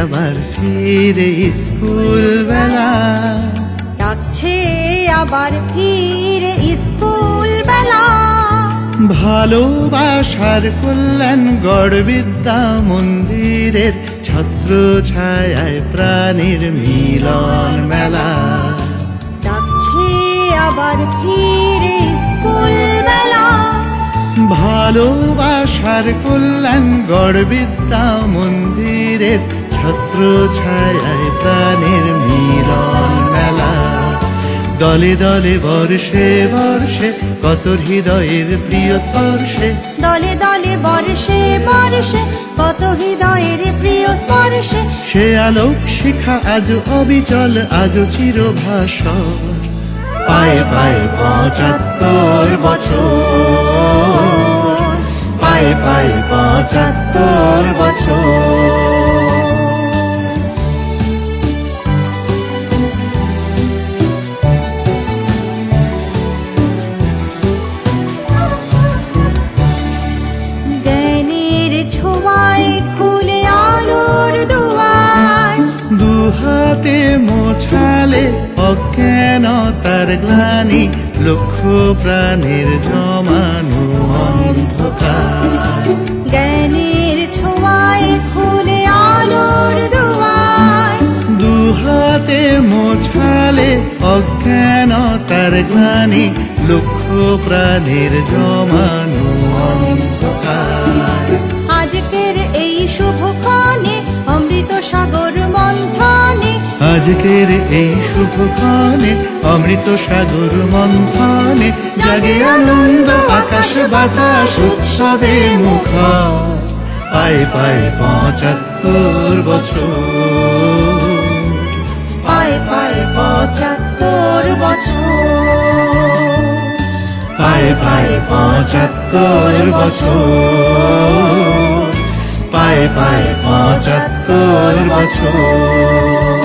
আবার ফিরে স্কুল বেলা, ডাকছে আবার ফিরে স্কুল বেলা। ভালোবাসার কল্যাণ গড় বিদ্যা মন্দিরের ছত্র ছায়ায় প্রাণীর মিলন মেলা, ডাকছে আবার ফিরে স্কুল বেলা। ভালোবাসার কল্যাণ গড় বিদ্যা মন্দিরের ছত্র ছায়ায় প্রাণীর মিলন মেলা। দলে দলে বর্ষে বর্ষে কত হৃদয়ের প্রিয় স্পর্শে, দলে দলে বর্ষে বর্ষে কত হৃদয়ের প্রিয় স্পর্শে। সে আলোক শিখা আজ অবিচল, আজ চিরভাস্বর। পায়ে পায়ে ৭৫ বছর, পায়ে পায়ে ৭৫ বছর। জ্ঞানের ছোঁয়ায় খুলে আলোর দুয়ার, দুহাতে মোছালে অজ্ঞানতার গ্লানি, লক্ষ প্রাণের জমানো অন্ধকার। জ্ঞানের ছোঁয়ায় খুলে আলোর দুয়ার, দুহাতে মোছালে অজ্ঞানতার গ্লানি, লক্ষ প্রাণের জমানো অন্ধকার। আজকের এই শুভক্ষণে অমৃত সাগর মন্থনে, আজকের এই শুভক্ষণে অমৃত সাগর মন্থনে, জাগে আনন্দ আকাশ বাতাস উৎসবে মুখর। পায়ে পায়ে ৭৫ বছর, পায়ে পায়ে ৭৫ বছর। পায়ে পায়ে ৭৫ বছর, পায়ে পায়ে ৭৫ বছর।